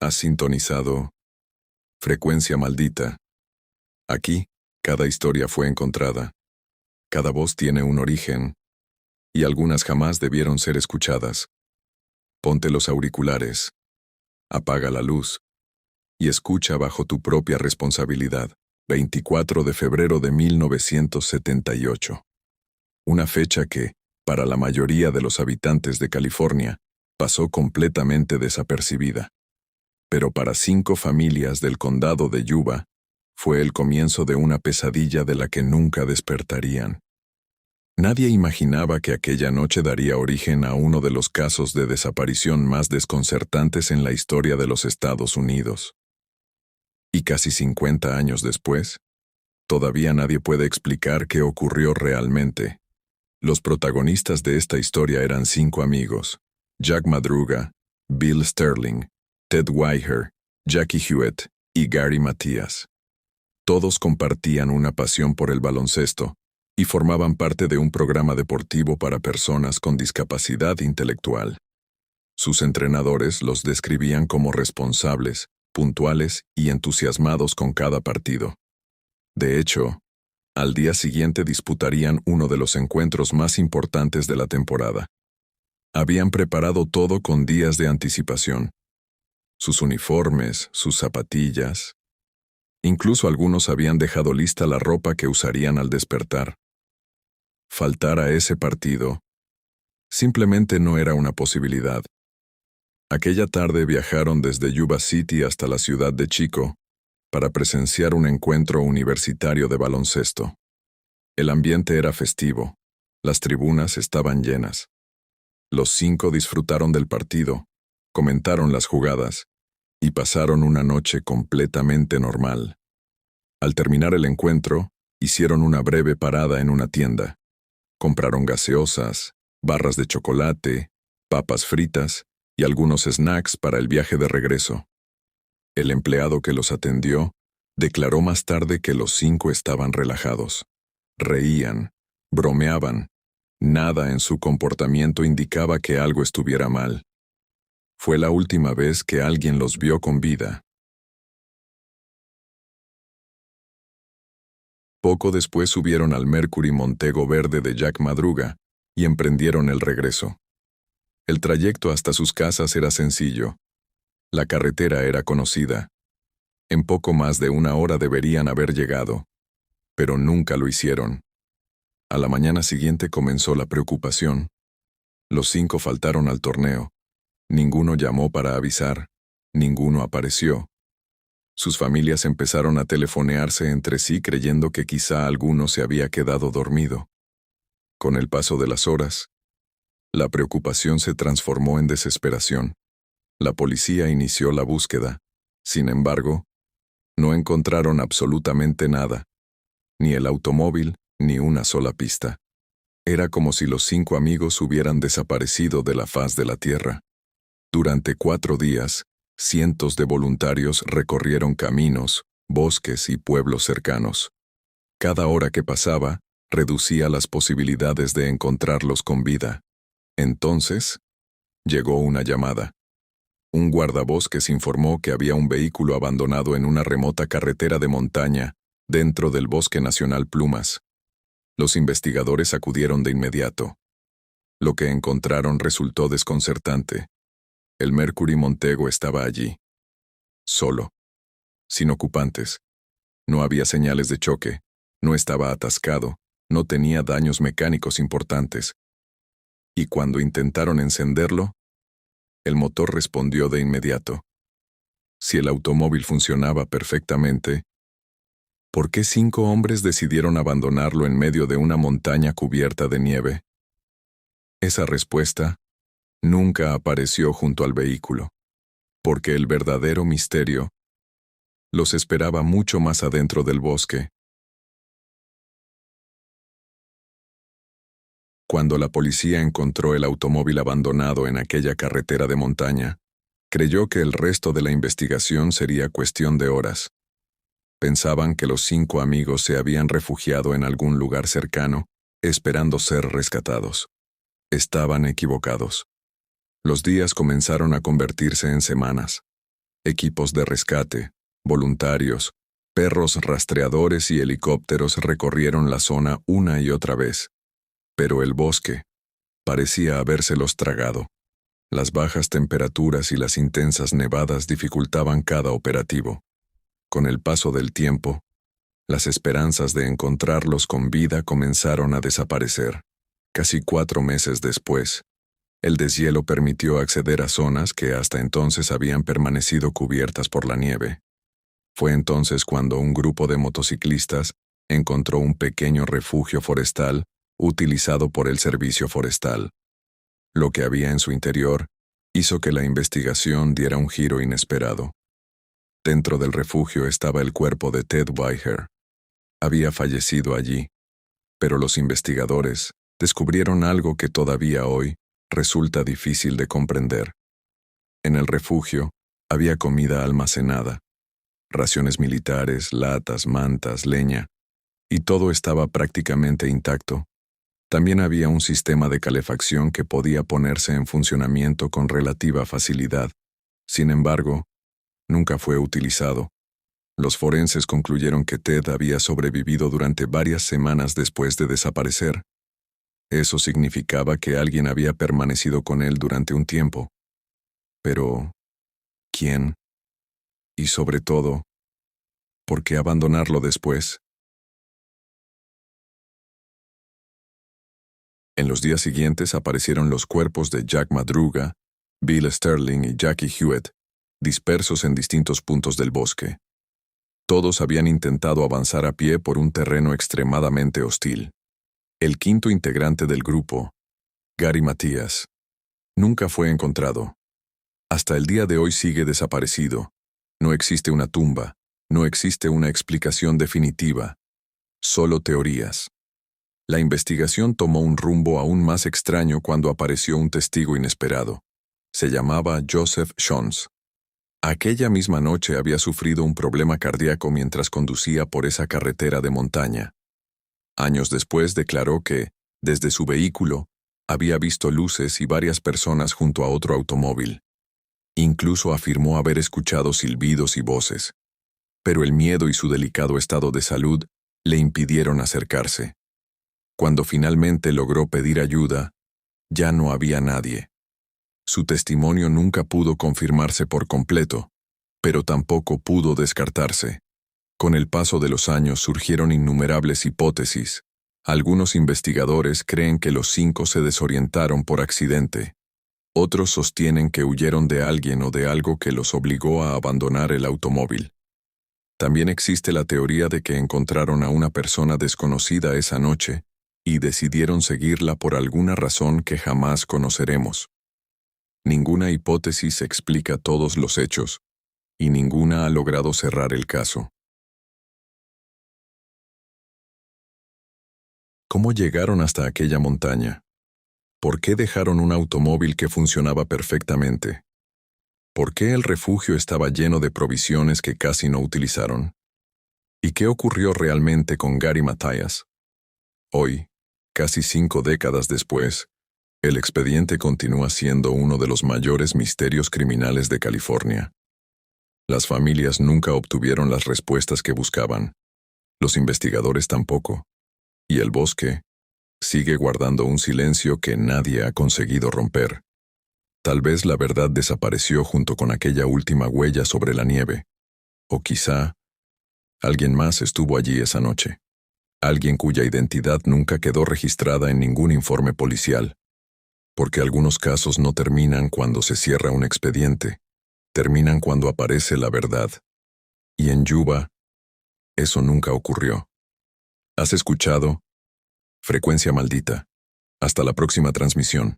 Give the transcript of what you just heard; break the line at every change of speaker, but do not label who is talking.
Has sintonizado Frecuencia Maldita. Aquí, cada historia fue encontrada. Cada voz tiene un origen, y algunas jamás debieron ser escuchadas. Ponte los auriculares, apaga la luz, y escucha bajo tu propia responsabilidad. 24 de febrero de 1978. Una fecha que, para la mayoría de los habitantes de California, pasó completamente desapercibida. Pero para 5 familias del condado de Yuba, fue el comienzo de una pesadilla de la que nunca despertarían. Nadie imaginaba que aquella noche daría origen a uno de los casos de desaparición más desconcertantes en la historia de los Estados Unidos. Y casi 50 años después, todavía nadie puede explicar qué ocurrió realmente. Los protagonistas de esta historia eran 5 amigos: Jack Madruga, Bill Sterling, Ted Weiher, Jackie Hewitt y Gary Matías. Todos compartían una pasión por el baloncesto y formaban parte de un programa deportivo para personas con discapacidad intelectual. Sus entrenadores los describían como responsables, puntuales y entusiasmados con cada partido. De hecho, al día siguiente disputarían uno de los encuentros más importantes de la temporada. Habían preparado todo con días de anticipación. Sus uniformes, sus zapatillas. Incluso algunos habían dejado lista la ropa que usarían al despertar. Faltar a ese partido simplemente no era una posibilidad. Aquella tarde viajaron desde Yuba City hasta la ciudad de Chico para presenciar un encuentro universitario de baloncesto. El ambiente era festivo. Las tribunas estaban llenas. Los 5 disfrutaron del partido, comentaron las jugadas y pasaron una noche completamente normal. Al terminar el encuentro, hicieron una breve parada en una tienda. Compraron gaseosas, barras de chocolate, papas fritas y algunos snacks para el viaje de regreso. El empleado que los atendió declaró más tarde que los 5 estaban relajados. Reían, bromeaban. Nada en su comportamiento indicaba que algo estuviera mal. Fue la última vez que alguien los vio con vida. Poco después subieron al Mercury Montego Verde de Jack Madruga y emprendieron el regreso. El trayecto hasta sus casas era sencillo. La carretera era conocida. En poco más de una hora deberían haber llegado, pero nunca lo hicieron. A la mañana siguiente comenzó la preocupación. Los 5 faltaron al torneo. Ninguno llamó para avisar. Ninguno apareció. Sus familias empezaron a telefonearse entre sí creyendo que quizá alguno se había quedado dormido. Con el paso de las horas, la preocupación se transformó en desesperación. La policía inició la búsqueda. Sin embargo, no encontraron absolutamente nada. Ni el automóvil, ni una sola pista. Era como si los 5 amigos hubieran desaparecido de la faz de la tierra. Durante 4 días, cientos de voluntarios recorrieron caminos, bosques y pueblos cercanos. Cada hora que pasaba, reducía las posibilidades de encontrarlos con vida. Entonces, llegó una llamada. Un guardabosques informó que había un vehículo abandonado en una remota carretera de montaña, dentro del Bosque Nacional Plumas. Los investigadores acudieron de inmediato. Lo que encontraron resultó desconcertante. El Mercury Montego estaba allí. Solo. Sin ocupantes. No había señales de choque. No estaba atascado. No tenía daños mecánicos importantes. Y cuando intentaron encenderlo, el motor respondió de inmediato. Si el automóvil funcionaba perfectamente, ¿por qué 5 hombres decidieron abandonarlo en medio de una montaña cubierta de nieve? Esa respuesta nunca apareció junto al vehículo, porque el verdadero misterio los esperaba mucho más adentro del bosque. Cuando la policía encontró el automóvil abandonado en aquella carretera de montaña, creyó que el resto de la investigación sería cuestión de horas. Pensaban que los 5 amigos se habían refugiado en algún lugar cercano, esperando ser rescatados. Estaban equivocados. Los días comenzaron a convertirse en semanas. Equipos de rescate, voluntarios, perros rastreadores y helicópteros recorrieron la zona una y otra vez. Pero el bosque parecía habérselos tragado. Las bajas temperaturas y las intensas nevadas dificultaban cada operativo. Con el paso del tiempo, las esperanzas de encontrarlos con vida comenzaron a desaparecer. Casi 4 meses después, el deshielo permitió acceder a zonas que hasta entonces habían permanecido cubiertas por la nieve. Fue entonces cuando un grupo de motociclistas encontró un pequeño refugio forestal utilizado por el servicio forestal. Lo que había en su interior hizo que la investigación diera un giro inesperado. Dentro del refugio estaba el cuerpo de Ted Whitehair. Había fallecido allí, pero los investigadores descubrieron algo que todavía hoy resulta difícil de comprender. En el refugio había comida almacenada, raciones militares, latas, mantas, leña, y todo estaba prácticamente intacto. También había un sistema de calefacción que podía ponerse en funcionamiento con relativa facilidad. Sin embargo, nunca fue utilizado. Los forenses concluyeron que Ted había sobrevivido durante varias semanas después de desaparecer. Eso significaba que alguien había permanecido con él durante un tiempo. Pero, ¿quién? Y sobre todo, ¿por qué abandonarlo después? En los días siguientes aparecieron los cuerpos de Jack Madruga, Bill Sterling y Jackie Hewitt, dispersos en distintos puntos del bosque. Todos habían intentado avanzar a pie por un terreno extremadamente hostil. El quinto integrante del grupo, Gary Matías, nunca fue encontrado. Hasta el día de hoy sigue desaparecido. No existe una tumba, no existe una explicación definitiva, solo teorías. La investigación tomó un rumbo aún más extraño cuando apareció un testigo inesperado. Se llamaba Joseph Jones. Aquella misma noche había sufrido un problema cardíaco mientras conducía por esa carretera de montaña. Años después declaró que, desde su vehículo, había visto luces y varias personas junto a otro automóvil. Incluso afirmó haber escuchado silbidos y voces. Pero el miedo y su delicado estado de salud le impidieron acercarse. Cuando finalmente logró pedir ayuda, ya no había nadie. Su testimonio nunca pudo confirmarse por completo, pero tampoco pudo descartarse. Con el paso de los años surgieron innumerables hipótesis. Algunos investigadores creen que los 5 se desorientaron por accidente. Otros sostienen que huyeron de alguien o de algo que los obligó a abandonar el automóvil. También existe la teoría de que encontraron a una persona desconocida esa noche y decidieron seguirla por alguna razón que jamás conoceremos. Ninguna hipótesis explica todos los hechos, y ninguna ha logrado cerrar el caso. ¿Cómo llegaron hasta aquella montaña? ¿Por qué dejaron un automóvil que funcionaba perfectamente? ¿Por qué el refugio estaba lleno de provisiones que casi no utilizaron? ¿Y qué ocurrió realmente con Gary Matías? Hoy, casi 5 décadas después, el expediente continúa siendo uno de los mayores misterios criminales de California. Las familias nunca obtuvieron las respuestas que buscaban. Los investigadores tampoco. Y el bosque sigue guardando un silencio que nadie ha conseguido romper. Tal vez la verdad desapareció junto con aquella última huella sobre la nieve. O quizá alguien más estuvo allí esa noche. Alguien cuya identidad nunca quedó registrada en ningún informe policial. Porque algunos casos no terminan cuando se cierra un expediente, terminan cuando aparece la verdad. Y en Yuba, eso nunca ocurrió. ¿Has escuchado? Frecuencia Maldita. Hasta la próxima transmisión.